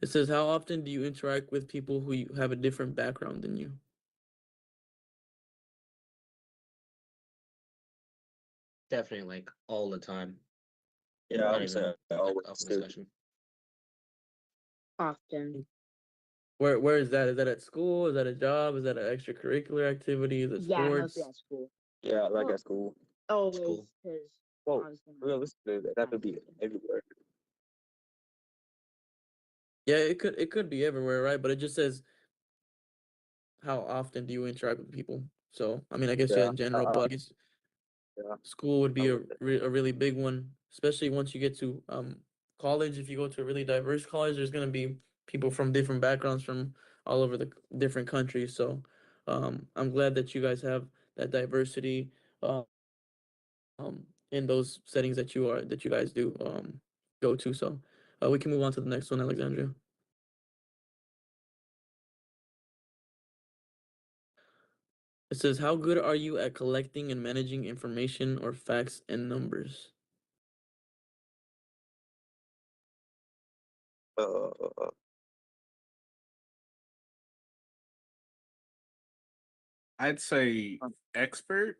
It says, how often do you interact with people who have a different background than you? Definitely like all the time. Yeah, I Not would even say I like always up for do. discussion. Often. Where is that? Is that at school? Is that a job? Is that an extracurricular activity? Is it Yeah, mostly sports? at school. Yeah, like Well, at school. always, School. because Well, obviously my realistically, that could parents be have to. everywhere. Yeah, it could be everywhere, right? But it just says how often do you interact with people? So I mean, I guess yeah, Yeah, in general, but I guess yeah, school would I be would say. a really big one, especially once you get to college. If you go to a really diverse college, there's gonna be people from different backgrounds from all over the different countries. So I'm glad that you guys have that diversity in those settings that you guys do go to. So we can move on to the next one, Alexandria. It says, how good are you at collecting and managing information or facts and numbers? Uh, I'd say expert.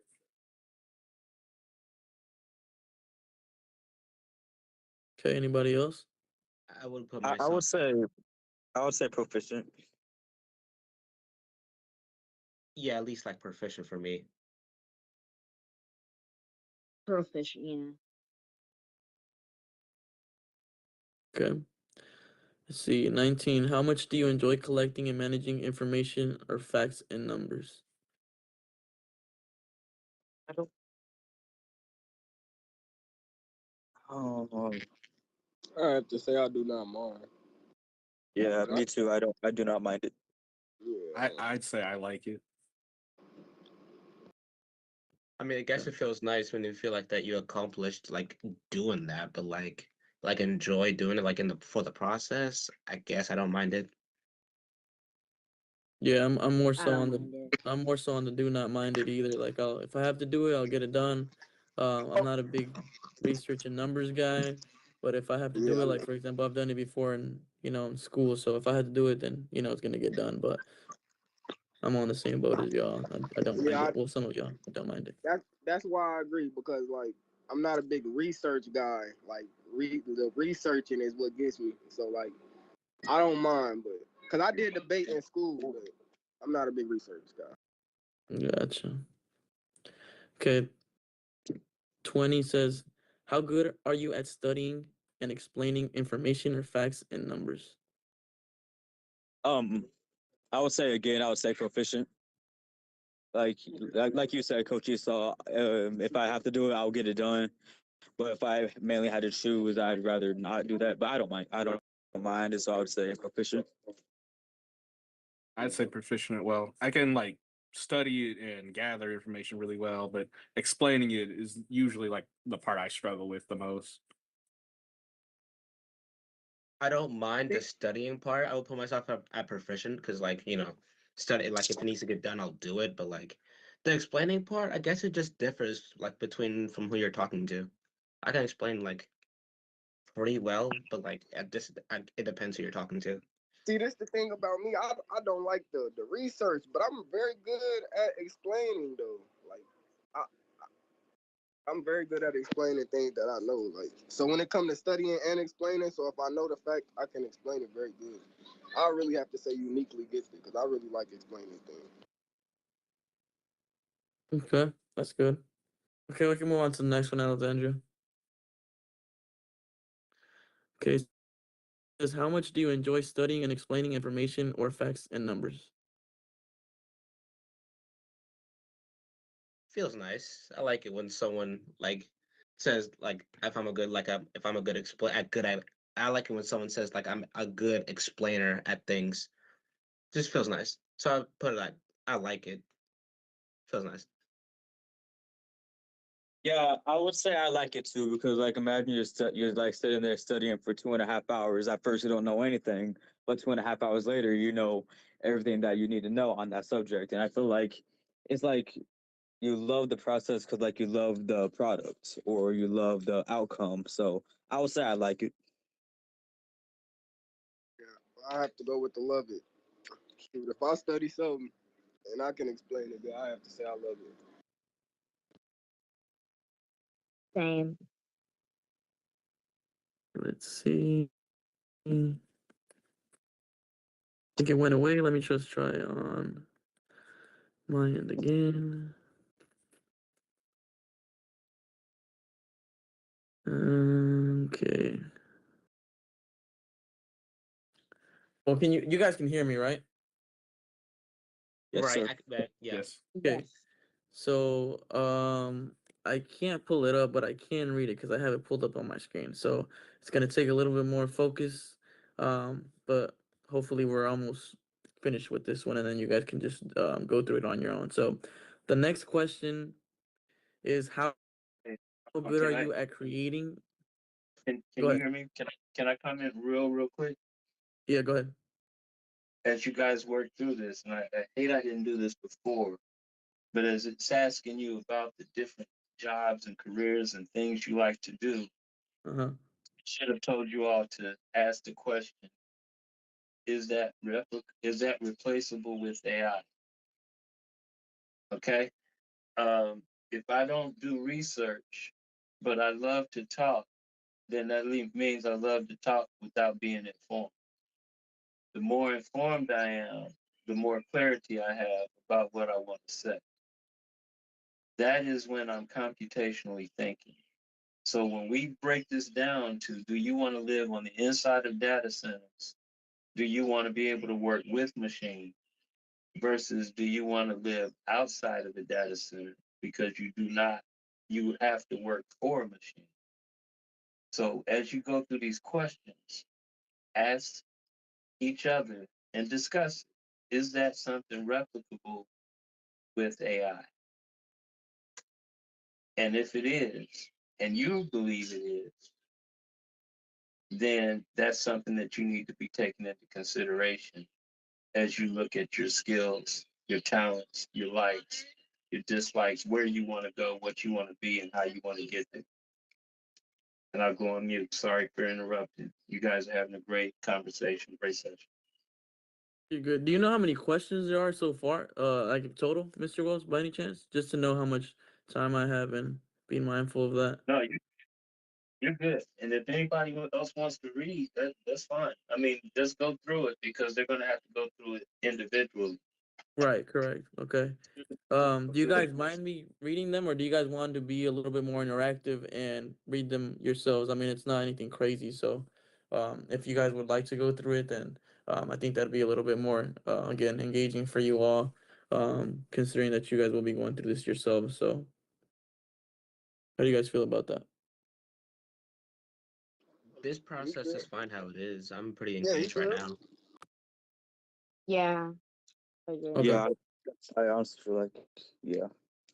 Okay, anybody else? I would put I would myself at, say proficient. yeah, at least like proficient for me. Proficient, yeah. Okay. Let's see. 19. How much do you enjoy collecting and managing information or facts and numbers? I don't. Um, I have to say I do not mind. yeah, But me too. I don't. I do not mind it. yeah, I'd say I like it. I mean, I guess Okay. it feels nice when you feel like that you accomplished like doing that, but like enjoy doing it like in the for the process. I guess I don't mind it. Yeah, I'm more I so don't on the mind it. I'm more so on the do not mind it either. Like I'll if I have to do it, I'll get it done. I'm not a big research and numbers guy, but if I have to do yeah, it, like for example, I've done it before in in school. So if I had to do it, then it's gonna get done. But I'm on the same boat as y'all. I don't mind yeah. it. Well, some of y'all don't mind it. That's why I agree because like I'm not a big research guy. Like the researching is what gets me. So like I don't mind, but because I did debate in school, but I'm not a big research guy. Gotcha. Okay, 20 says, how good are you at studying and explaining information or facts and numbers? Um, I would say again. I would say proficient. Like you said, Coach Esau. If I have to do it, I'll get it done. But if I mainly had to choose, I'd rather not do that. But I don't mind. I don't mind it, so I would say proficient. I'd say proficient. Well, I can like study it and gather information really well, but explaining it is usually like the part I struggle with the most. I don't mind the studying part. I would put myself at proficient because like study like if it needs to get done, I'll do it. But like the explaining part, I guess it just differs like between from who you're talking to. I can explain like pretty well, but like it depends who you're talking to. See, that's the thing about me. I don't like the research, but I'm very good at explaining though. Like I, I'm very good at explaining things that I know. Like so, when it comes to studying and explaining, so if I know the fact, I can explain it very good. I really have to say uniquely gifted because I really like explaining things. Okay, that's good. Okay, we can move on to the next one, Alexandria. Okay, says, how much do you enjoy studying and explaining information or facts and numbers? Feels nice. I like it when someone like says like if I'm a good explain at good at I like it when someone says like I'm a good explainer at things. Just feels nice. So I put it like I like it. Feels nice. Yeah, I would say I like it too because, like, imagine you're like sitting there studying for 2.5 hours. At first, you don't know anything, but 2.5 hours later, you know everything that you need to know on that subject. And I feel like it's like you love the process because, like, you love the product or you love the outcome. So I would say I like it. I have to go with the love it. Shoot, if I study something and I can explain it, then I have to say I love it. Same. Let's see. I think it went away. Let me just try on my end again. Okay. Well, can you guys can hear me, right? Yes, Right. sir. Yeah. Yes. Okay. Yes. So, I can't pull it up, but I can read it because I have it pulled up on my screen. So it's gonna take a little bit more focus. But hopefully we're almost finished with this one, and then you guys can just go through it on your own. So, the next question is how Hey, good are can I you at creating? can Go you ahead. hear me? Can I comment real quick? Yeah, go ahead. As you guys work through this, and I hate I didn't do this before, but as it's asking you about the different jobs and careers and things you like to do, Uh-huh. I should have told you all to ask the question: is that replaceable with AI? Okay. If I don't do research, but I love to talk, then means I love to talk without being informed. The more informed I am, the more clarity I have about what I want to say. That is when I'm computationally thinking. So when we break this down to, do you want to live on the inside of data centers? Do you want to be able to work with machines? Versus do you want to live outside of the data center because you have to work for a machine. So as you go through these questions, ask each other and discuss it. Is that something replicable with AI? And if it is, and you believe it is, then that's something that you need to be taken into consideration as you look at your skills, your talents, your likes, your dislikes, where you want to go, what you want to be, and how you want to get there. And I'll go on mute. Sorry for interrupting. You guys are having a great conversation, great session. You're good. Do you know how many questions there are so far? Like total, Mr. Wells, by any chance? Just to know how much time I have and being mindful of that. No, you're good. And if anybody else wants to read, that's fine. I mean, just go through it because they're going to have to go through it individually. Right, correct. Okay. Do you guys mind me reading them, or do you guys want to be a little bit more interactive and read them yourselves? I mean, it's not anything crazy, so if you guys would like to go through it, then I think that'd be a little bit more again engaging for you all, considering that you guys will be going through this yourselves. So, how do you guys feel about that? This He process good. is fine how it is. I'm pretty Yeah, he engaged right good. now. Yeah. I agree. Okay. Yeah, I honestly feel like, yeah.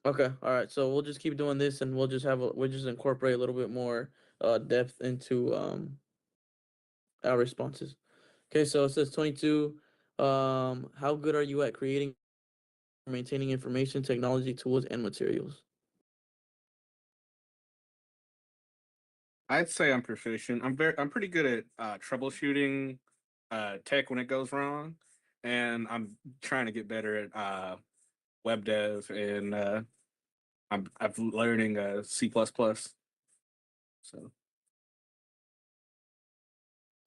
Okay. All right. So we'll just keep doing this, and we'll just incorporate a little bit more depth into our responses. Okay. So it says 22. How good are you at creating, maintaining information, technology, tools, and materials? I'd say I'm proficient. I'm pretty good at troubleshooting tech when it goes wrong, and I'm trying to get better at web dev, and I'm learning C++. So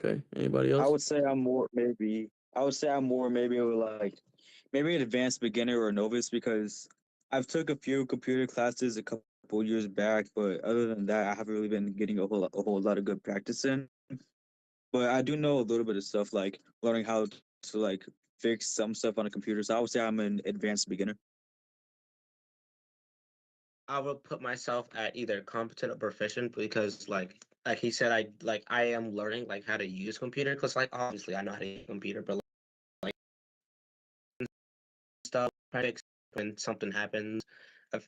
Okay. Anybody I else? would say I would say I'm more maybe maybe an advanced beginner or novice because I've took a few computer classes a couple years back, but other than that, I haven't really been getting a whole lot of good practice in. But I do know a little bit of stuff like learning how to like fix some stuff on a computer. So I would say I'm an advanced beginner. I will put myself at either competent or proficient because like he said, I am learning like how to use computer because like obviously I know how to use computer, but like stuff fix when something happens,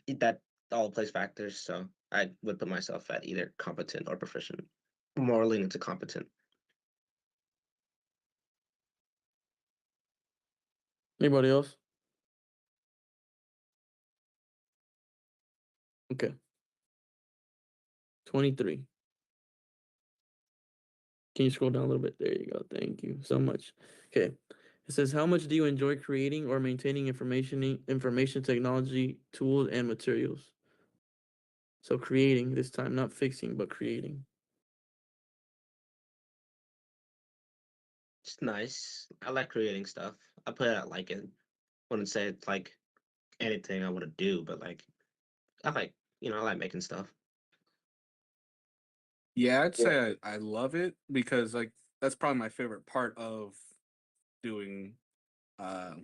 that all plays factors. So I would put myself at either competent or proficient. More leaning to competent. Anybody else? Okay. 23. Can you scroll down a little bit? There you go. Thank you so much. Okay. It says, how much do you enjoy creating or maintaining information technology tools and materials? So creating this time, not fixing, but creating. It's nice. I like creating stuff. I put it out like it. Wouldn't say it's like anything I want to do, but like I like I like making stuff. Yeah, I'd Yeah. say I love it because like that's probably my favorite part of doing uh,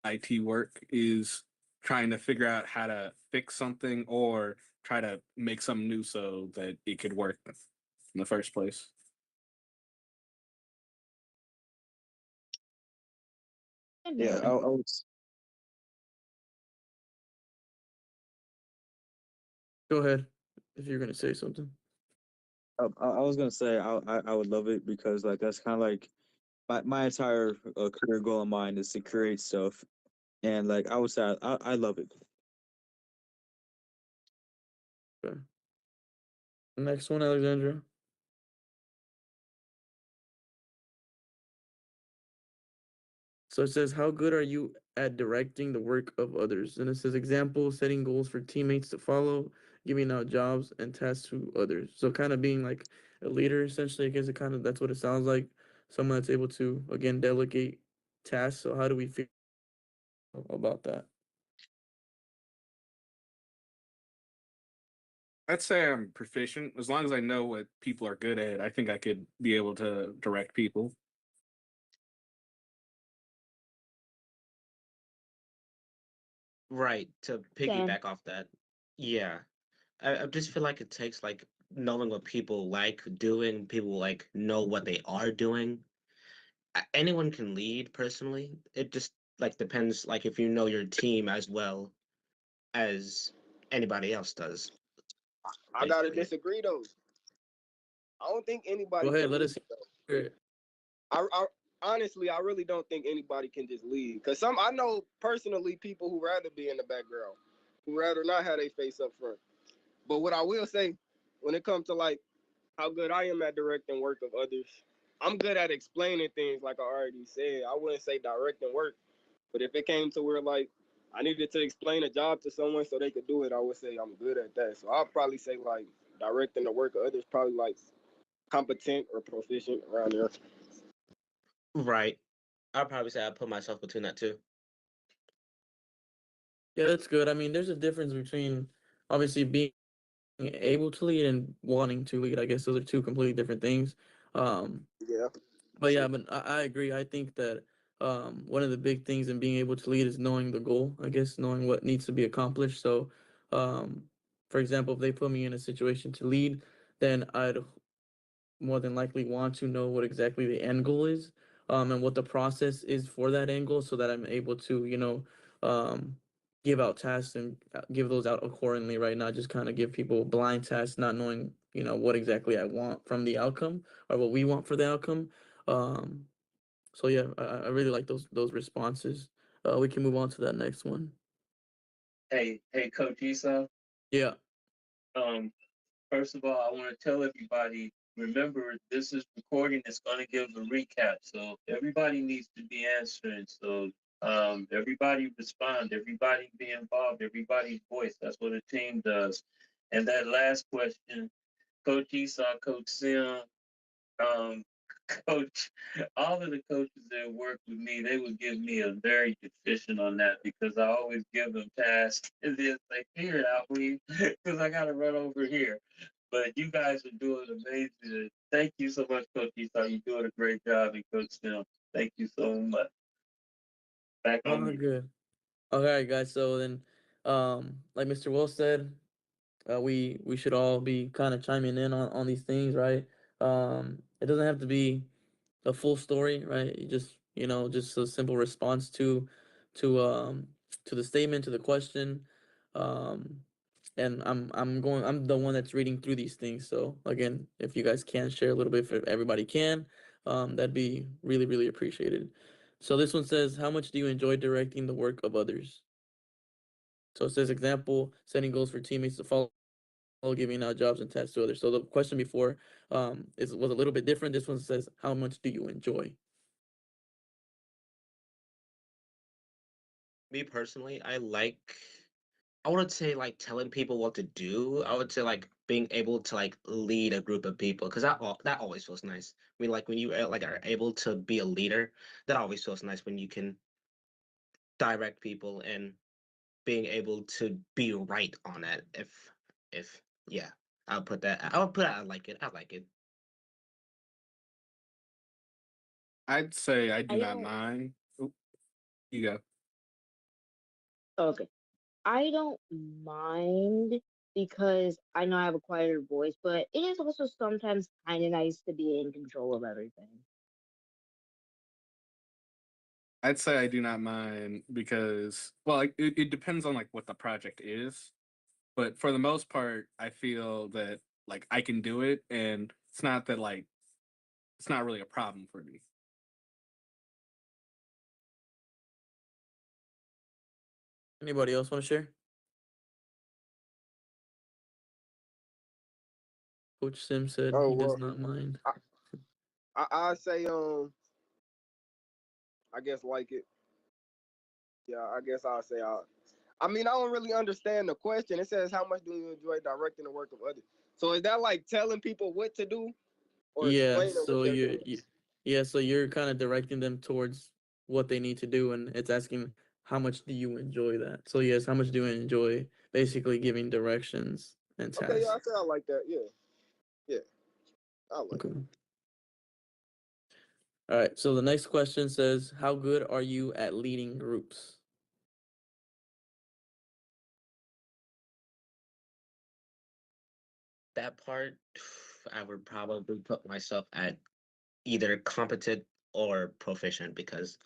IT work is trying to figure out how to fix something or try to make something new so that it could work in the first place. Yeah, I would. Go ahead if you're gonna say something. I was gonna say I would love it because like that's kind of like my entire career goal in mind is to create stuff, and like I would say I love it. Okay. Next one, Alexandra. So it says, how good are you at directing the work of others? And it says, example, setting goals for teammates to follow, giving out jobs and tasks to others. So kind of being like a leader, essentially. I guess it kind of that's what it sounds like. Someone that's able to again delegate tasks. So how do we feel about that? I'd say I'm proficient as long as I know what people are good at. I think I could be able to direct people. Right, to Same. piggyback off that. Yeah. I just feel like it takes like knowing what people like doing, people like know what they are doing. Anyone can lead personally. It just like depends like if you know your team as well as anybody else does, I gotta basically. disagree though. I don't think Go anybody ahead, can let lead us though. hear it. I honestly, I really don't think anybody can just lead. Cause I know personally people who rather be in the background, who rather not have their face up front. But what I will say, when it comes to like how good I am at directing work of others, I'm good at explaining things. Like I already said, I wouldn't say directing work, but if it came to where like I needed to explain a job to someone so they could do it, I would say I'm good at that. So I'll probably say like directing the work of others, probably like competent or proficient around there. Right. I'll probably say I put myself between that too. Yeah, that's good. I mean, there's a difference between obviously being able to lead and wanting to lead. I guess those are two completely different things. Um, Yeah. But yeah, but I agree. I think that one of the big things in being able to lead is knowing the goal, I guess, knowing what needs to be accomplished. So, um, for example, if they put me in a situation to lead, then I'd more than likely want to know what exactly the end goal is, and what the process is for that end goal so that I'm able to, give out tasks and give those out accordingly, right? Not just kind of give people blind tasks, not knowing, what exactly I want from the outcome or what we want for the outcome. Um, so yeah, I really like those responses. We can move on to that next one. Hey, Coach Esau. Yeah. Um, First of all, I want to tell everybody. Remember, this is recording. It's going to give a recap, so everybody needs to be answering. So, everybody respond. Everybody be involved. Everybody voice. That's what a team does. And that last question, Coach Esau, Coach Sim, um, coach, all of the coaches that work with me, they would give me a very deficient on that because I always give them tasks and then say, figure it out, please, because I got to run over here. But you guys are doing amazing. Thank you so much, Coach Esau. You're doing a great job, and Coach Sim. Thank you so much. Back on Oh, you. good. All right, guys. So then, like Mr. Will said, we should all be kind of chiming in on these things, right? It doesn't have to be a full story, right? You just just a simple response to um to the statement, to the question. Um, and I'm the one that's reading through these things. So again, if you guys can share a little bit, if everybody can, that'd be really, really appreciated. So this one says, how much do you enjoy directing the work of others? So it says example, setting goals for teammates to follow, giving out jobs and tasks to others. So the question before was a little bit different. This one says, how much do you enjoy? Me personally, I wouldn't say like telling people what to do. I would say like being able to like lead a group of people because that always feels nice. I mean, like when you like are able to be a leader, that always feels nice when you can direct people and being able to be right on that. If yeah, I'll put that. I would put. I like it. I like it. I'd say I I do not don't. mind. Oop, you go. Okay. I don't mind because I know I have a quieter voice, but it is also sometimes kind of nice to be in control of everything. I'd say I do not mind because, well, like, it depends on like what the project is. But for the most part, I feel that like I can do it, and it's not that like it's not really a problem for me. Anybody else want to share? Coach Sim said Oh he does well, not mind. I say I guess like it. Yeah, I guess I'll say I mean, I don't really understand the question. It says, how much do you enjoy directing the work of others? So is that like telling people what to do or Yeah, explaining what so they're doing? yeah, so you're kind of directing them towards what they need to do, and it's asking how much do you enjoy that? So yes, how much do you enjoy basically giving directions and Okay, yeah, I tasks? say I like that. Yeah, yeah, I like Okay. it. All right. So the next question says, how good are you at leading groups? That part, I would probably put myself at either competent or proficient because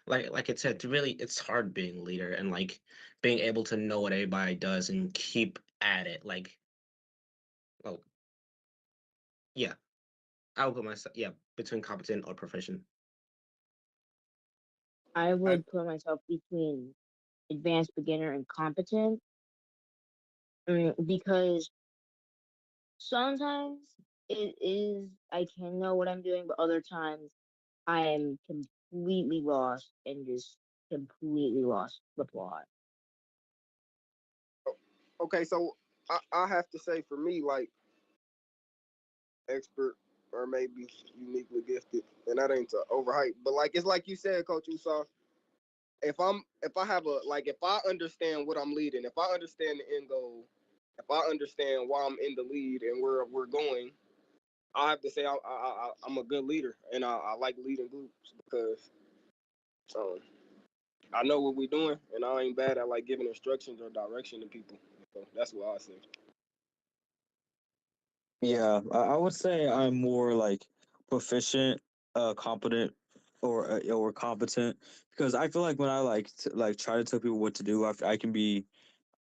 like it said, really it's hard being a leader and like being able to know what everybody does and keep at it. Like, oh yeah, I would put myself between competent or proficient. I I would put myself between advanced beginner and competent. I mean, because sometimes it is I can know what I'm doing, but other times I am completely lost and just completely lost the plot. Okay, so I have to say for me, like expert or maybe uniquely gifted, and that ain't to overhype, but like it's like you said, Coach Usah. If I have a like if I understand what I'm leading, if I understand the end goal, if I understand why I'm in the lead and where we're going, I have to say I'm a good leader and I like leading groups because um, I know what we're doing and I ain't bad at like giving instructions or direction to people. So that's what I say. Yeah, I would say I'm more like proficient, competent, or competent because I feel like when I like try to tell people what to do, I can be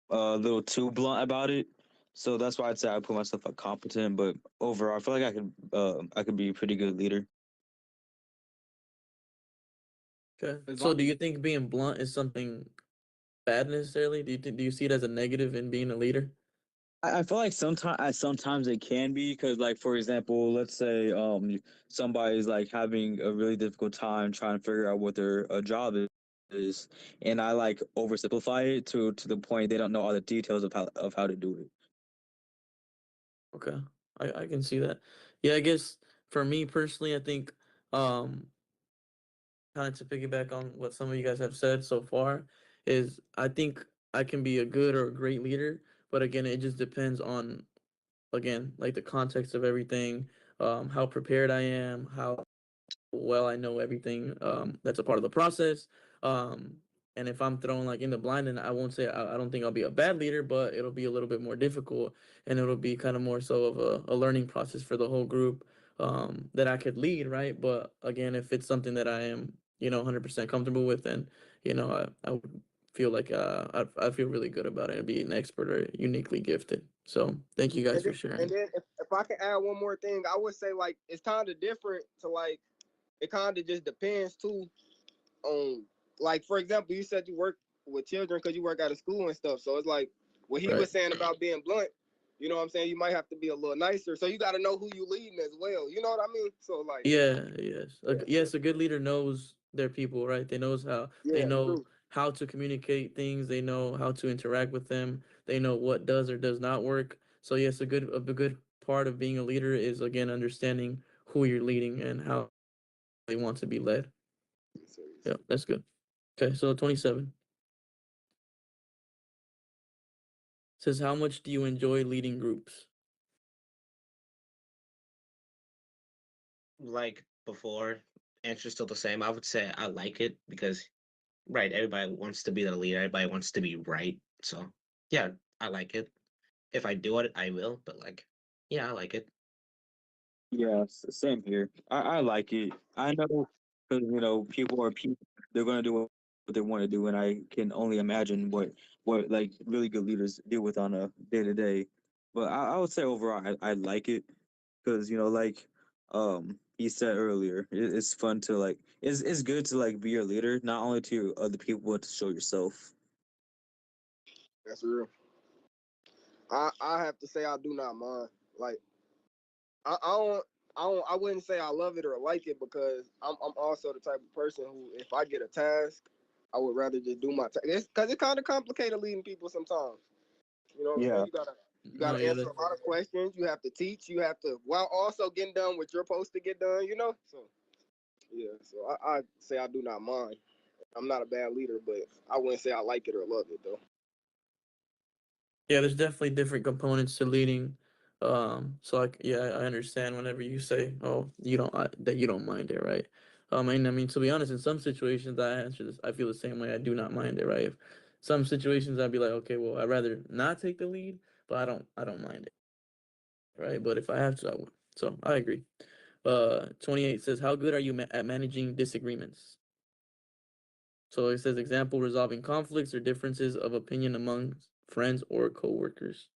a little too blunt about it. So that's why I'd say I put myself at competent, but overall, I feel like I could be a pretty good leader. Okay. as So long do you think being blunt is something bad necessarily? Do you see it as a negative in being a leader? I feel like sometimes it can be because like for example, let's say somebody's like having a really difficult time trying to figure out what their job is, and I like oversimplify it to the point they don't know all the details of how to do it. Okay. I can see that. Yeah, I guess for me personally, I think um kind of to piggyback on what some of you guys have said so far is I think I can be a good or a great leader, but again, it just depends on again, like the context of everything, how prepared I am, how well I know everything that's a part of the process. Um, and if I'm thrown like in the blind, then I won't say I don't think I'll be a bad leader, but it'll be a little bit more difficult, and it'll be kind of more so of a learning process for the whole group that I could lead, right? But again, if it's something that I am, 100% comfortable with, then I would feel like I feel really good about it and be an expert or uniquely gifted. So thank you guys And for then, and sharing. then if I can add one more thing, I would say like it's kind of different to like it kind of just depends too on like for example you said you work with children because you work out of school and stuff. So it's like what he Right. was saying about being blunt. You know what I'm saying? You might have to be a little nicer. So you got to know who you leading as well. You know what I mean? So like, Yeah, yes. yeah, Yes, a good leader knows their people, right? They yeah, know true. how to communicate things, they know how to interact with them, they know what does or does not work. So yes, a good part of being a leader is again understanding who you're leading and how they want to be led. Yes, sir, yes, Yeah, sir. that's good. Okay, so 27 says how much do you enjoy leading groups? Like before, answer's still the same. I would say I like it because right, everybody wants to be the leader, everybody wants to be right. So yeah, I like it. If I do it, I will, but like yeah, I like it. Yeah, same here. I like it. I know because people are people. They're gonna do what they want to do, and I can only imagine what like really good leaders deal with on a day to day. But I would say overall, I like it because like he said earlier, it's fun to like it's good to like be your leader, not only to other people but to show yourself. That's real. I have to say I do not mind. Like I don't. I wouldn't say I love it or like it because I'm also the type of person who, if I get a task, I would rather just do my task. Because it's kind of complicated leading people sometimes. You know what I'm saying? Yeah, You No, gotta yeah, answer a lot of questions. You have to teach. You have to, while also getting done what you're supposed to get done. So yeah. So I say I do not mind. I'm not a bad leader, but I wouldn't say I like it or love it though. yeah, there's definitely different components to leading. So like, yeah, I understand whenever you say, "Oh, that you don't mind it," right? And I mean, to be honest, in some situations, I answer this. I feel the same way. I do not mind it, right? If some situations, I'd be like, okay, well, I'd rather not take the lead, but I don't mind it, right? But if I have to, I would. So I agree. 28 says, how good are you at managing disagreements? So it says, example, resolving conflicts or differences of opinion among friends or coworkers.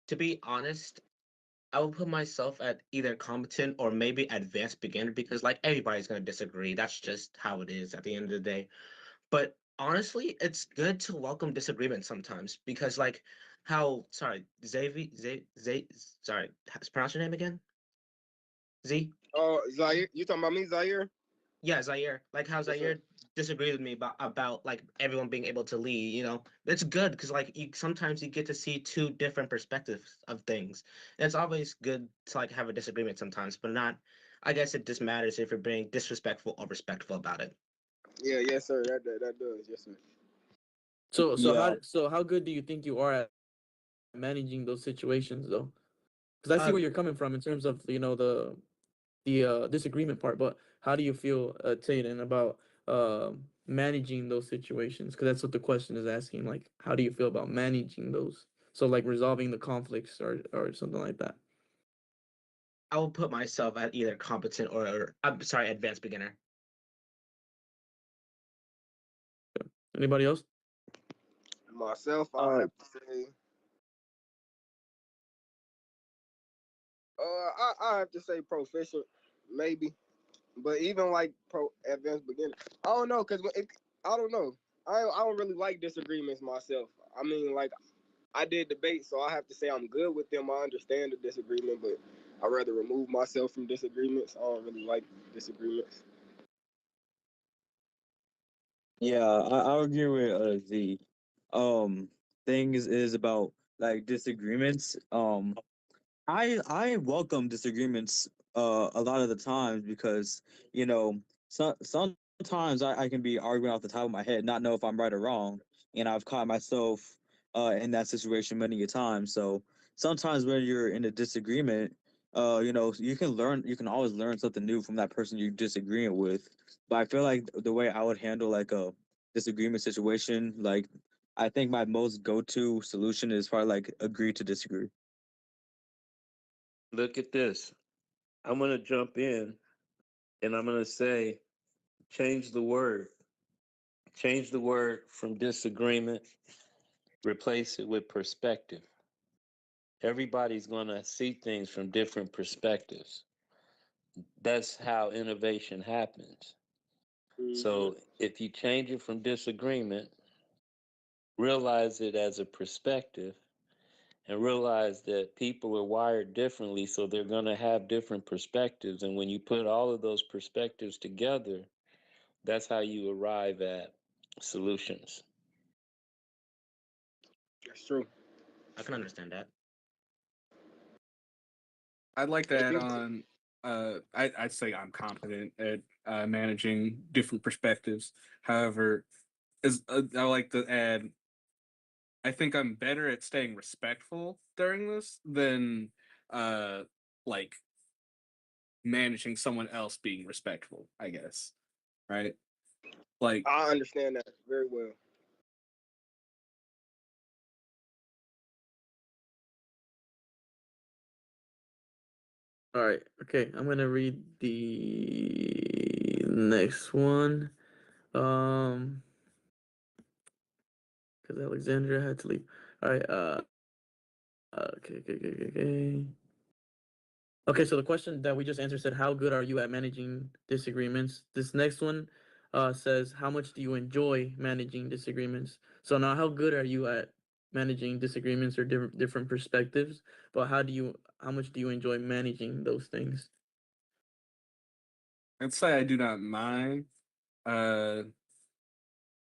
To be honest, I would put myself at either competent or maybe advanced beginner because like everybody's gonna disagree. That's just how it is at the end of the day. But honestly, it's good to welcome disagreement sometimes because like how sorry, sorry, pronounce your name again? Z? Oh, Zaire, you talking about me, Zaire? Yeah, Zaire. Like how Yes, sir. Zaire disagreed with me about like everyone being able to lead. It's good because like you sometimes you get to see two different perspectives of things. And it's always good to like have a disagreement sometimes, but not. I guess it just matters if you're being disrespectful or respectful about it. Yeah, yes, sir. That does, yes, sir. So so yeah. how so how good do you think you are at managing those situations though? Because I see Uh, where you're coming from in terms of the disagreement part, but how do you feel, Taden, about managing those situations? Because that's what the question is asking. Like, how do you feel about managing those? So like resolving the conflicts or something like that. I will put myself at either competent or I'm sorry, advanced beginner. Anybody else? Myself, I Uh, have to say, I have to say proficient, maybe. But even like pro advanced beginner, I don't know, I don't know. I don't really like disagreements myself. I mean, like I did debate, so I have to say I'm good with them. I understand the disagreement, but I rather remove myself from disagreements. I don't really like disagreements. Yeah, I agree with Z. Thing is about like disagreements. I welcome disagreements a lot of the times because sometimes I can be arguing off the top of my head, not know if I'm right or wrong, and I've caught myself in that situation many a time. So sometimes when you're in a disagreement, you can always learn something new from that person you're disagreeing with. But I feel like the way I would handle like a disagreement situation, like I think my most go-to solution is probably like agree to disagree. Look at this. I'm going to jump in and I'm going to say change the word. Change the word from disagreement, replace it with perspective. Everybody's going to see things from different perspectives. That's how innovation happens. Hmm. So if you change it from disagreement realize it as a perspective, and realize that people are wired differently, so they're going to have different perspectives. And when you put all of those perspectives together, that's how you arrive at solutions. That's true. I can understand that. I'd like to And add people, on. I'd say I'm competent at managing different perspectives. However, I like to add, I think I'm better at staying respectful during this than uh, like managing someone else being respectful. I guess, right? Like, I understand that very well. All right. Okay. I'm gonna read the next one. Um, because Alexandria had to leave. All right. Okay. Okay, so the question that we just answered said, "How good are you at managing disagreements?" This next one says, "How much do you enjoy managing disagreements?" So now, how good are you at managing disagreements or different perspectives? But how much do you enjoy managing those things? I'd say I do not mind. Uh,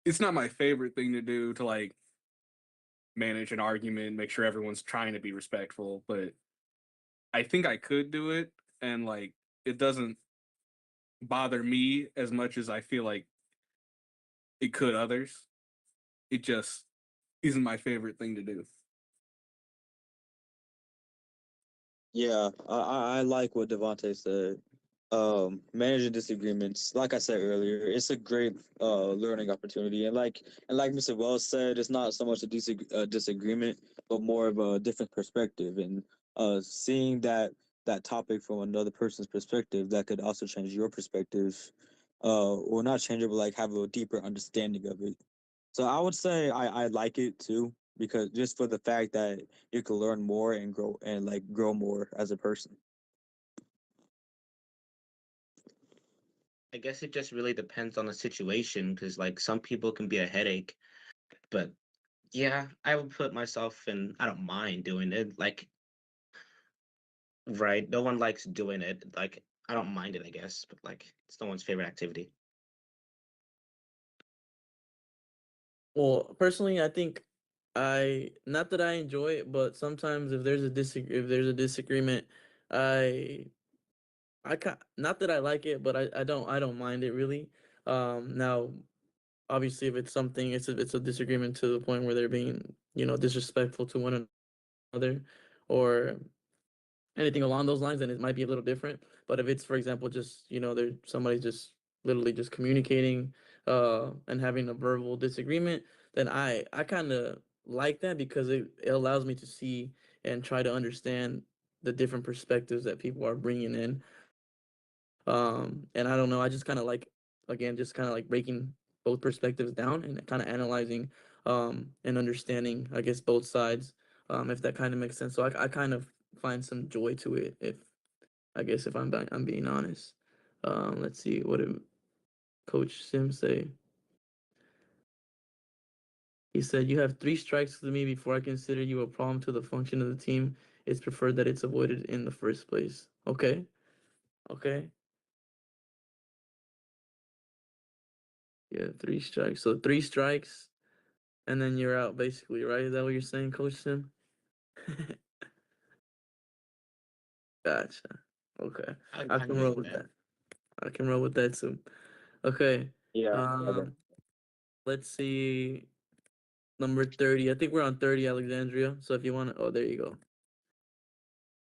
it's not my favorite thing to do to like manage an argument, make sure everyone's trying to be respectful, but I think I could do it, and like it doesn't bother me as much as I feel like it could others. It just isn't my favorite thing to do. Yeah, I like what Devontae said. Managing disagreements, like I said earlier, it's a great learning opportunity, and like Mr. Wells said, it's not so much a disagreement, but more of a different perspective, and seeing that topic from another person's perspective that could also change your perspective, or not change it, but like have a deeper understanding of it. So I would say I like it too, because just for the fact that you can learn more and grow more as a person. I guess it just really depends on the situation because like some people can be a headache, but yeah, I would put myself in. I don't mind doing it. Like, right? No one likes doing it. Like, I don't mind it, I guess, but like, it's no one's favorite activity. Well, personally, I think I not that I enjoy it, but sometimes if there's a disagreement, I not that I like it, but I don't mind it really. Now obviously if it's something it's a disagreement to the point where they're being, disrespectful to one another or anything along those lines, then it might be a little different. But if it's, for example, just, there's somebody just literally just communicating and having a verbal disagreement, then I kind of like that because it allows me to see and try to understand the different perspectives that people are bringing in. And I don't know, I just kind of like, again, just kind of like breaking both perspectives down and kind of analyzing and understanding, I guess, both sides, if that kind of makes sense. So I kind of find some joy to it, if I guess if I'm being honest. Let's see, what did Coach Sim say? He said, "You have three strikes to me before I consider you a problem to the function of the team. It's preferred that it's avoided in the first place." Okay, okay. Yeah, three strikes. So three strikes, and then you're out, basically, right? Is that what you're saying, Coach Sim? Gotcha. Okay, I I can agree roll with with that. that. I can roll with that too. Okay. Yeah. Um, let's see. Number 30. I think we're on 30, Alexandria. So if you want to, oh, there you go.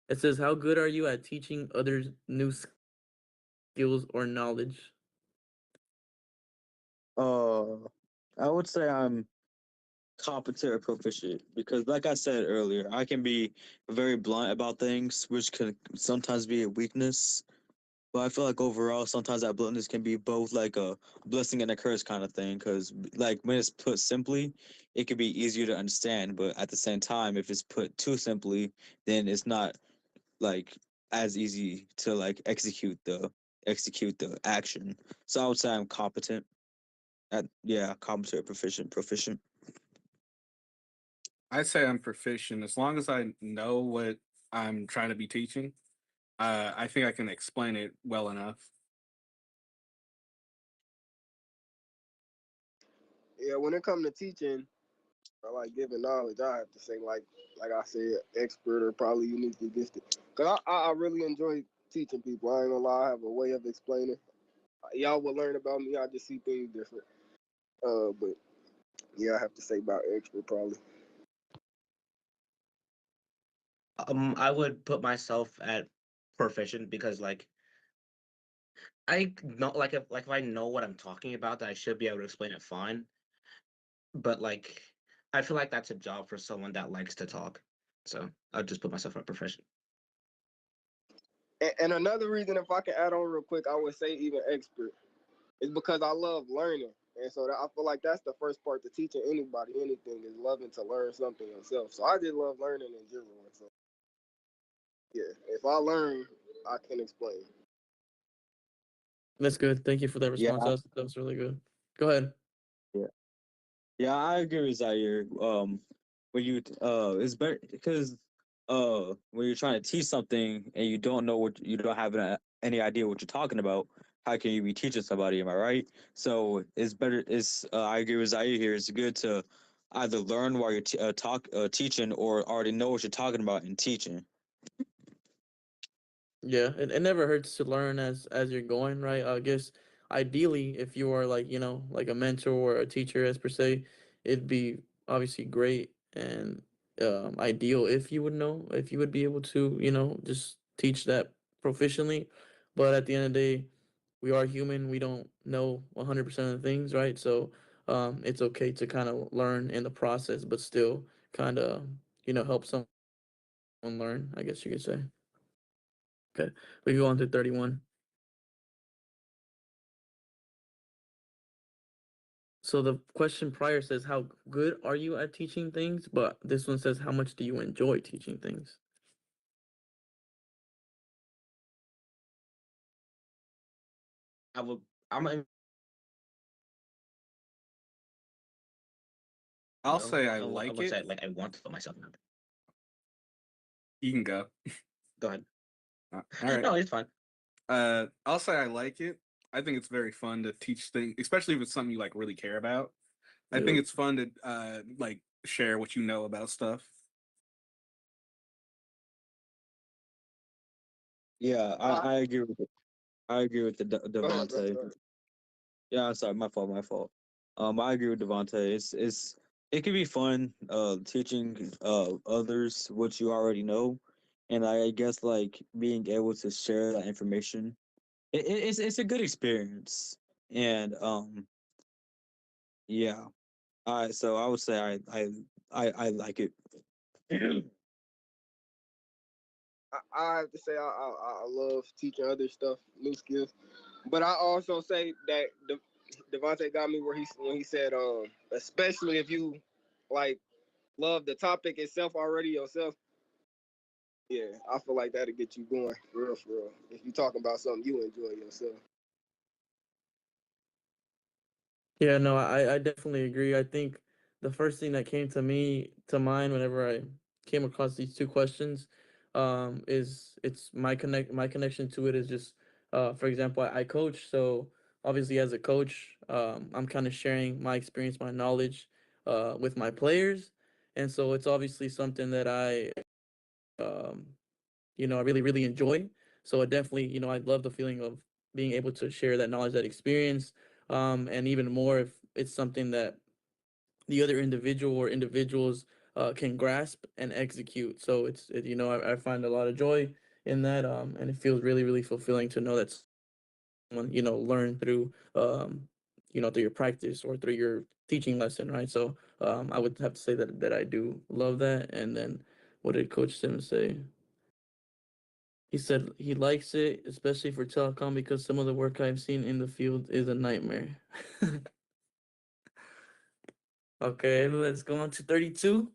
It says, "How good are you at teaching others new skills or knowledge?" Uh, I would say I'm competent or proficient because, like I said earlier, I can be very blunt about things, which can sometimes be a weakness. But I feel like overall, sometimes that bluntness can be both like a blessing and a curse kind of thing. Because, like, when it's put simply, it can be easier to understand. But at the same time, if it's put too simply, then it's not like as easy to like execute the action. So I would say I'm competent at, yeah, competent, proficient. I'd say I'm proficient as long as I know what I'm trying to be teaching. I think I can explain it well enough. Yeah, when it comes to teaching, I like giving knowledge. I have to say, like I said, expert or probably uniquely gifted. Cause I really enjoy teaching people. I ain't gonna lie, I have a way of explaining. Y'all will learn about me. I just see things different. But yeah, I have to say about expert probably. I would put myself at proficient because I know if I know what I'm talking about, that I should be able to explain it fine. But I feel like that's a job for someone that likes to talk. So I'll just put myself at proficient. And another reason, if I can add on real quick, I would say even expert is because I love learning. And so I feel like that's the first part to teaching anybody anything is loving to learn something yourself. So I just love learning in general. So yeah, if I learn, I can explain. That's good. Thank you for that Yeah, response. That was really good. Go ahead. yeah, yeah. I agree with Zaire. When you it's better because when you're trying to teach something and you don't know what you don't have any idea what you're talking about, how can you be teaching somebody? Am I right? So it's better. It's I agree with Zaire here. It's good to either learn while you're teaching or already know what you're talking about in teaching. Yeah, it never hurts to learn as you're going, right? I guess ideally, if you are like, like a mentor or a teacher as per se, it'd be obviously great and ideal if you would know, if you would be able to, just teach that proficiently. But at the end of the day, we are human. We don't know 100% of the things, right? So it's okay to kind of learn in the process, but still kind of, help someone learn, I guess you could say. Okay, we go on to 31. So the question prior says, how good are you at teaching things? But this one says, how much do you enjoy teaching things? I would. I'm a, I'll say I I like would it. say I want to put myself in that. You can go. Go ahead. All right. No, it's fine. I'll say I like it. I think it's very fun to teach things, especially if it's something you like really care about. I think Yep. it's fun to like share what you know about stuff. Yeah, I agree with it. I agree with the Go ahead, bro. Devontae. Go ahead. Yeah, I'm sorry, my fault, my fault. I agree with Devontae. It can be fun teaching others what you already know, and I guess like being able to share that information. It's a good experience, and yeah. So I would say I like it. I have to say I love teaching other stuff, new skills. But I also say that Devontae got me where when he said especially if you like love the topic itself already yourself. Yeah, I feel like that'll get you going for real. If you talking about something you enjoy yourself. Yeah, no, I definitely agree. I think the first thing that came to mind whenever I came across these two questions, is it's my connection to it is just, for example, I coach, so obviously as a coach, I'm kind of sharing my experience, my knowledge, with my players, and so it's obviously something that um, I really, really enjoy. So it definitely, I love the feeling of being able to share that knowledge, that experience, and even more if it's something that the other individual or individuals can grasp and execute. So I find a lot of joy in that, and it feels really, really fulfilling to know that someone, learn through, through your practice or through your teaching lesson, right? So I would have to say that I do love that. And then what did Coach Sims say? He said he likes it, especially for telecom, because some of the work I've seen in the field is a nightmare. Okay, let's go on to 32.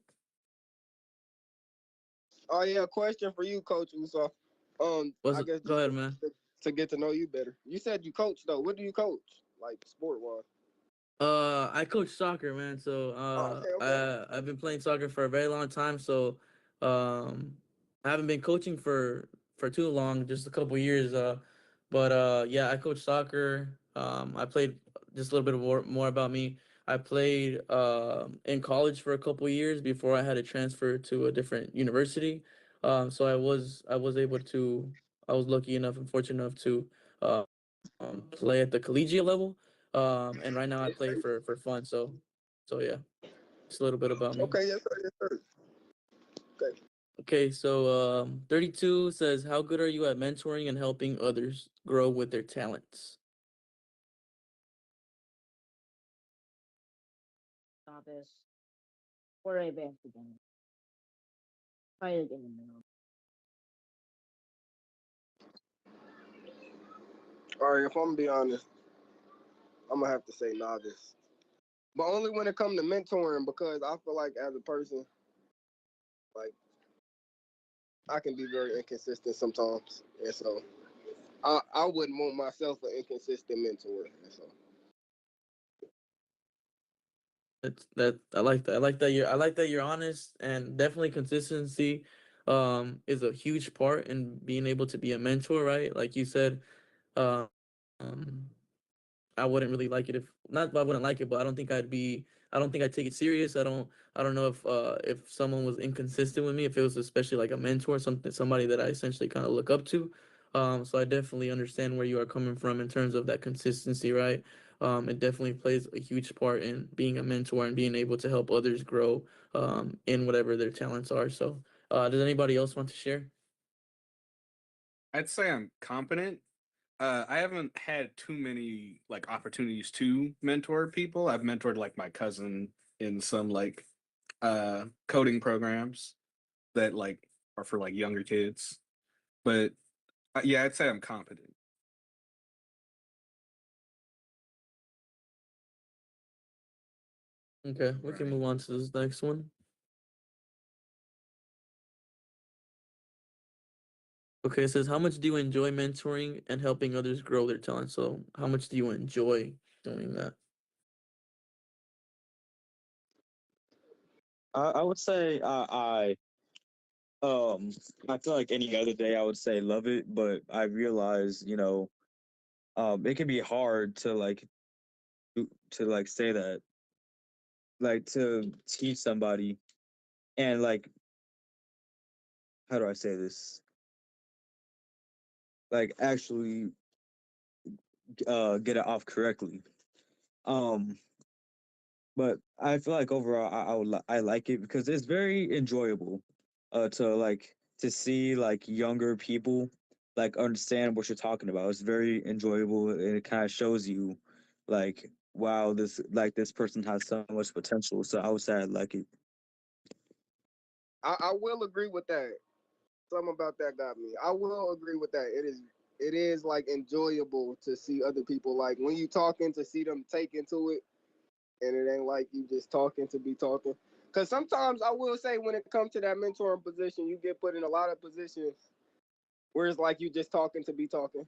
Oh yeah, question for you, Coach Uso. Was I it? guess Go just ahead, man. to get to know you better. You said you coach though. What do you coach? Like sport wise? I coach soccer, man. So Oh, okay, okay. I've been playing soccer for a very long time. So um, I haven't been coaching for too long, just a couple years. But yeah, I coach soccer. I played just a little bit more about me. I played in college for a couple years before I had to transfer to a different university. So I was able to I was lucky enough and fortunate enough to uh, play at the collegiate level. And right now I play for fun. So yeah, it's a little bit about me. Okay, yes, sir, yes, sir. Okay. Okay, so 32 says, "How good are you at mentoring and helping others grow with their talents?" Novice or advanced again. Try it in the middle. All right, if I'm gonna be honest, I'm gonna have to say novice. But only when it comes to mentoring, because I feel like as a person, like I can be very inconsistent sometimes, and so I wouldn't want myself an inconsistent mentor. And so That I like that. I like that you're honest, and definitely consistency is a huge part in being able to be a mentor, right? Like you said, um I wouldn't really like it if not I wouldn't like it, but I don't think I'd take it serious. I don't know if someone was inconsistent with me, if it was especially like a mentor, somebody that I essentially kind of look up to. So I definitely understand where you are coming from in terms of that consistency, right? It definitely plays a huge part in being a mentor and being able to help others grow in whatever their talents are. So does anybody else want to share? I'd say I'm competent. I haven't had too many like opportunities to mentor people. I've mentored like my cousin in some like coding programs that like are for like younger kids. But yeah, I'd say I'm competent. Okay, we can move on to this next one. Okay, it says, how much do you enjoy mentoring and helping others grow their talent? So, how much do you enjoy doing that? I would say um I feel like any other day I would say love it, but I realize it can be hard to like say that, like to teach somebody and like, how do I say this, like actually get it off correctly. um but I feel like overall I like it because it's very enjoyable to see like younger people like understand what you're talking about. It's very enjoyable and it kind of shows you like, wow, this person has so much potential. So I would say I like it. I will agree with that. Something about that got me. I will agree with that. It is like enjoyable to see other people like when you talking to see them take into it, and it ain't like you just talking to be talking. Because sometimes I will say when it comes to that mentoring position, you get put in a lot of positions where it's like you just talking to be talking.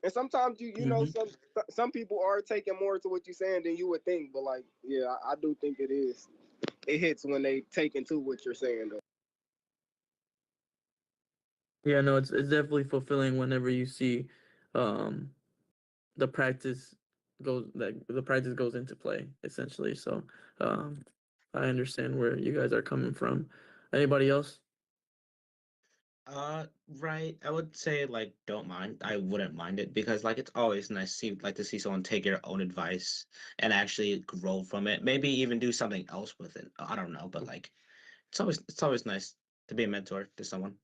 And sometimes you know Hmm. some people are taking more to what you're saying than you would think. But like yeah, I do think it is. It hits when they take into what you're saying though. Yeah, no, it's definitely fulfilling whenever you see um, the practice the practice goes into play essentially. So, um, I understand where you guys are coming from. Anybody else? Right. I would say like don't mind. I wouldn't mind it because like it's always nice to see someone take your own advice and actually grow from it. Maybe even do something else with it. I don't know, but like it's always nice to be a mentor to someone.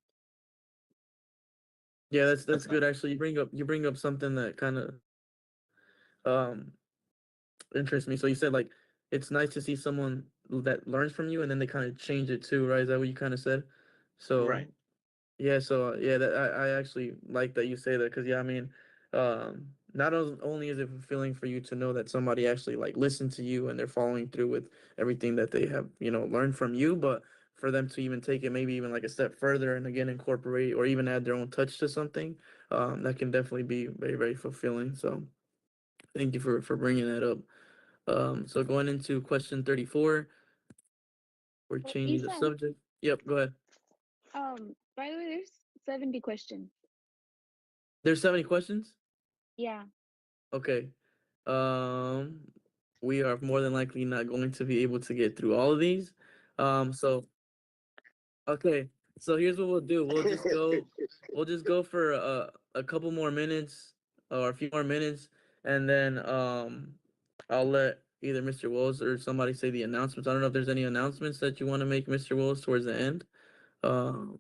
Yeah, that's That's good. not Actually, you bring up something that kind of um interests me. So you said like it's nice to see someone that learns from you, and then they kind of change it too, right? Is that what you kind of said? So right. yeah, so yeah, that I actually like that you say that because yeah, I mean, not only is it fulfilling for you to know that somebody actually like listened to you and they're following through with everything that they have learned from you, but for them to even take it maybe even like a step further and again incorporate or even add their own touch to something, that can definitely be very very fulfilling. So thank you for bringing that up. So going into question 34, we're changing the Ethan, subject. Yep, go ahead. by the way, there's 70 questions. There's 70 questions? Yeah. Okay. Um, we are more than likely not going to be able to get through all of these. So okay. So here's what we'll do. We'll just go for a couple more minutes or a few more minutes, and then I'll let either Mr. Wills or somebody say the announcements. I don't know if there's any announcements that you want to make, Mr. Wills, towards the end. Um,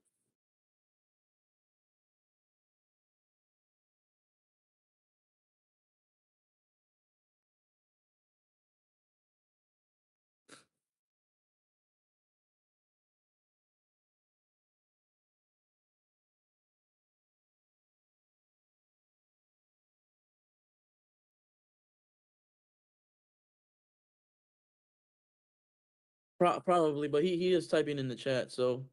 probably, but he is typing in the chat, so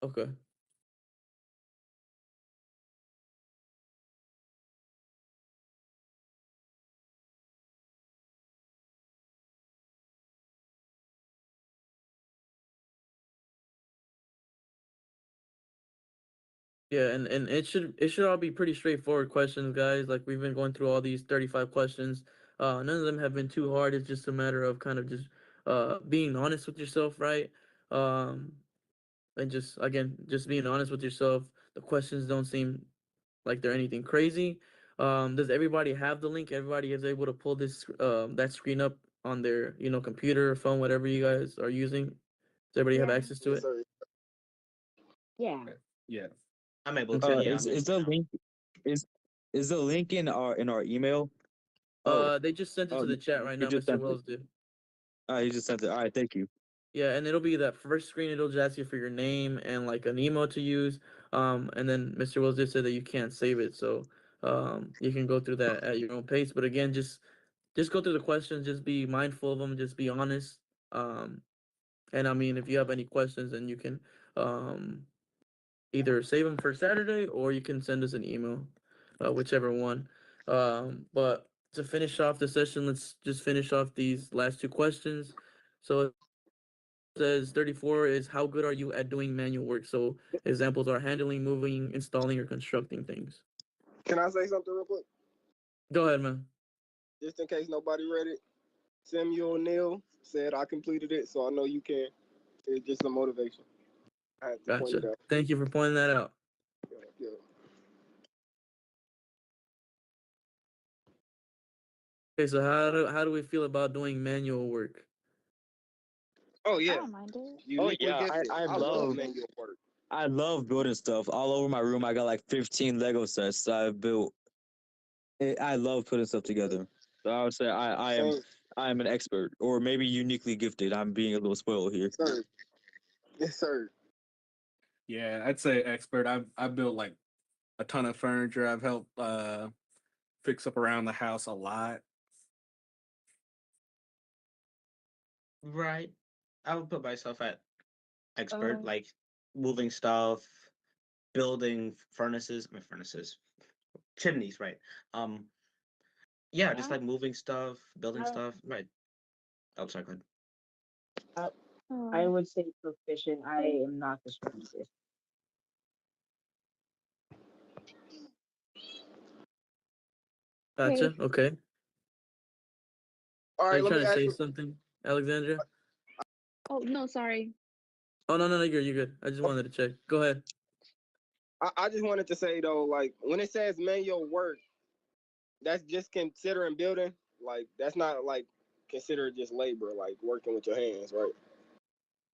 okay. Yeah, and it should all be pretty straightforward questions, guys. Like we've been going through all these 35 questions. None of them have been too hard. It's just a matter of kind of just being honest with yourself, right? Um, and just again, just being honest with yourself. The questions don't seem like they're anything crazy. Does everybody have the link? Everybody is able to pull this that screen up on their, computer, phone, whatever you guys are using. Does everybody have Yeah. access to Yes, it? sir. Yeah. Yeah. I'm able to. Okay. Yeah, Is I'm able is the to now. link is is the link in our email? Oh, They just sent it to oh, the chat right you now, just Mr. sent it. Wells did. You just sent it. All right, thank you. Yeah, and it'll be that first screen. It'll just ask you for your name and like an email to use. And then Mr. Wills just said that you can't save it, so you can go through that at your own pace. But again, just go through the questions. Just be mindful of them. Just be honest. And I mean, if you have any questions, then you can um either save them for Saturday or you can send us an email, whichever one. But to finish off the session, let's just finish off these last two questions. So says 34 is how good are you at doing manual work? So examples are handling, moving, installing, or constructing things. Can I say something real quick? Go ahead, man. Just in case nobody read it. Samuel Neal said I completed it, so I know you can. It's just a motivation. I had to point it Gotcha. out. Thank you for pointing that out. Yeah, yeah. Okay, so how do we feel about doing manual work? Oh I yeah, don't mind it. uniquely Yeah, gifted. I I love love manual work. I love building stuff all over my room. I got like 15 Lego sets that I've built. I love putting stuff together. So I would say Same, I am an expert, or maybe uniquely gifted. I'm being a little spoiled here. sir. Yes, sir. Yeah, I'd say expert. I've built like a ton of furniture. I've helped fix up around the house a lot. Right. I would put myself at expert, Um, like moving stuff, building furnaces. I mean furnaces, chimneys. Right. Um. Yeah, just yeah. like moving stuff, building I, stuff. Right. Oh, sorry. Go ahead. I, I Um, would say proficient. I am not the strongest. Gotcha. okay. Okay. All Are right, you let me trying to ask say you. something, Alexandria? Oh, no, sorry. Oh no, no, no, you're good. I just wanted to check. Go ahead. I just wanted to say though, like when it says manual work, that's just considering building. Like that's not like considered just labor, like working with your hands, right?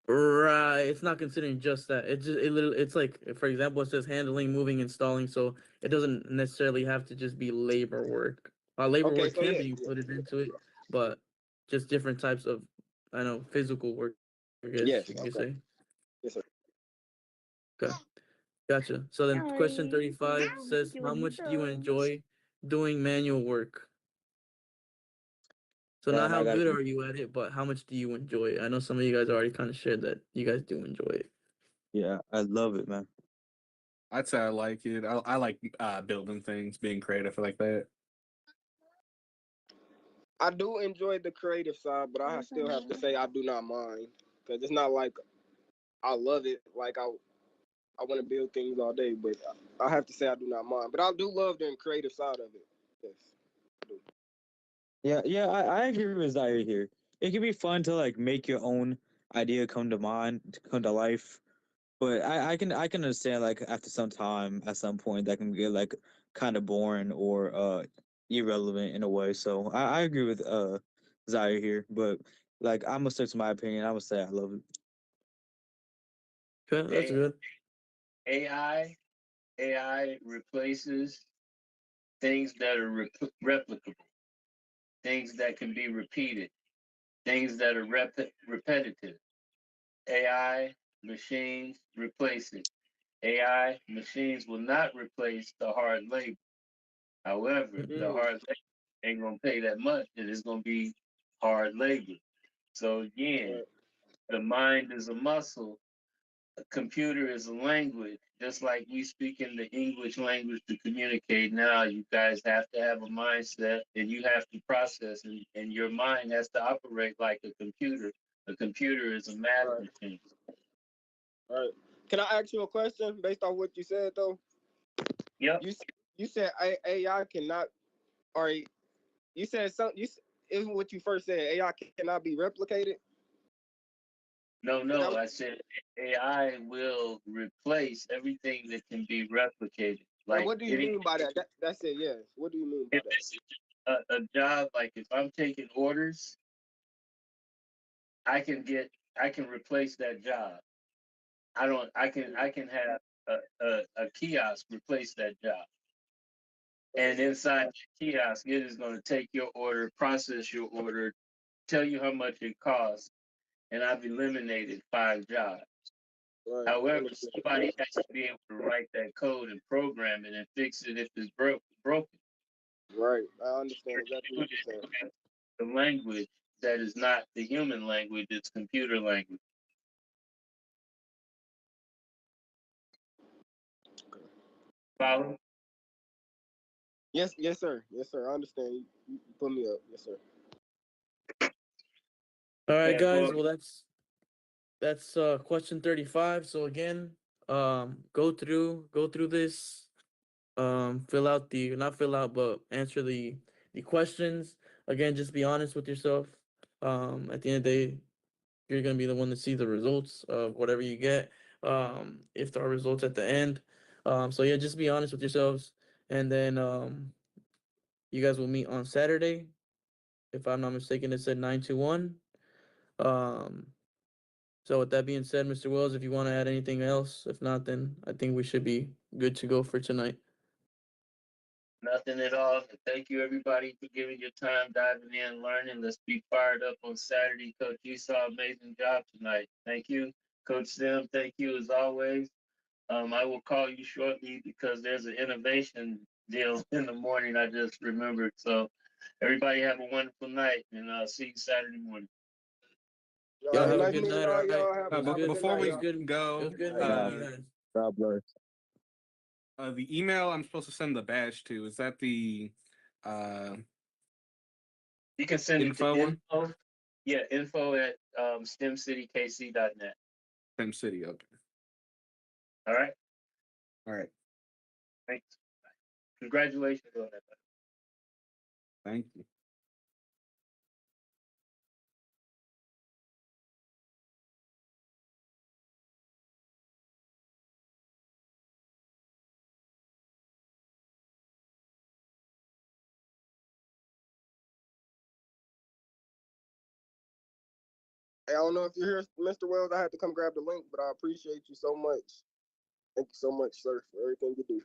Right, it's not considering just that. It's like, for example, it says handling, moving, installing, so it doesn't necessarily have to just be labor work. Labor Okay, work so can yeah, be yeah, included into it, but just different types of, I know, physical work, I guess yes, you could okay, say. yes, sir. Okay, gotcha. So then question Alrighty. 35 says, You how and much do you me. enjoy doing manual work? So not and I how got good are you at it, but how much do you enjoy it? I know some of you guys already kind of shared that you guys do enjoy it. yeah, I love it, man. I'd say I like it. I like building things, being creative like that. I do enjoy the creative side, but I still have to say I do not mind because it's not like I love it. Like I want to build things all day, but I have to say I do not mind. But I do love the creative side of it. Yes, I do. Yeah, I agree with Zaire here. It can be fun to like make your own idea come to mind, to come to life. But I can understand like after some time, at some point, that can get like kind of boring or irrelevant in a way. So I agree with Zaire here. But like I'm gonna stick to my opinion. I'm gonna say I love it. Okay, that's good. AI replaces things that are replicable, things that can be repeated, things that are repetitive. AI machines replace it. AI machines will not replace the hard labor. However, the Mm, hard labor ain't gonna pay that much, and it's gonna be hard labor. So again, right, the mind is a muscle, a computer is a language. Just like we speak in the English language to communicate now, you guys have to have a mindset and you have to process, and your mind has to operate like a computer. A computer is a math right, machine. right. Can I ask you a question based on what you said though? Yep. You you said AI cannot, or you said something. Isn't what you first said? AI cannot be replicated. No, Is that no, I said AI will replace everything that can be replicated. and Like what do you any, mean by that? That's it. Yes. What do you mean by if that? it's a job, like if I'm taking orders, I can get, I can replace that job. I can have a kiosk replace that job. And inside the kiosk, it is going to take your order, process your order, tell you how much it costs, and I've eliminated 5 jobs. Right. However, Understood. somebody has to be able to write that code and program it and fix it if it's broken. Right. I understand exactly what you're saying. The language that is not the human language, it's computer language. Follow? Yes. Yes, sir. Yes, sir. I understand. You put me up. Yes, sir. All right, Yeah, guys. well, Well, that's question 35. So again, go through this, fill out the not fill out, but answer the questions. Again, just be honest with yourself. At the end of the day, you're gonna be the one to see the results of whatever you get. If there are results at the end. So yeah, just be honest with yourselves, and then you guys will meet on Saturday. If I'm not mistaken, it said 9 to 1. Um, so with that being said, Mr. Wells, if you want to add anything else, if not, then I think we should be good to go for tonight. nothing at all. Thank you, everybody, for giving your time, diving in, learning. Let's be fired up on Saturday. Coach Esau, amazing job tonight. Thank you. Coach Sim, thank you as always. I will call you shortly because there's an innovation deal in the morning. I just remembered. So, everybody have a wonderful night, and I'll see you Saturday morning. All Y'all right. have a Nice good meeting night. All all right. y'all. It was Have a But good. good before night, It was we y'all. good. It go, was good Hey, meeting God, you guys. God bless. the email I'm supposed to send the badge to, is that the uh, You can send it to info one? info. Yeah, info at stemcitykc.net. Same city. Okay. All right. All right. Thanks. Congratulations on that. Thank you. Hey, I don't know if you're here, Mr. Wells. I had to come grab the link, but I appreciate you so much. Thank you so much, sir, for everything you do.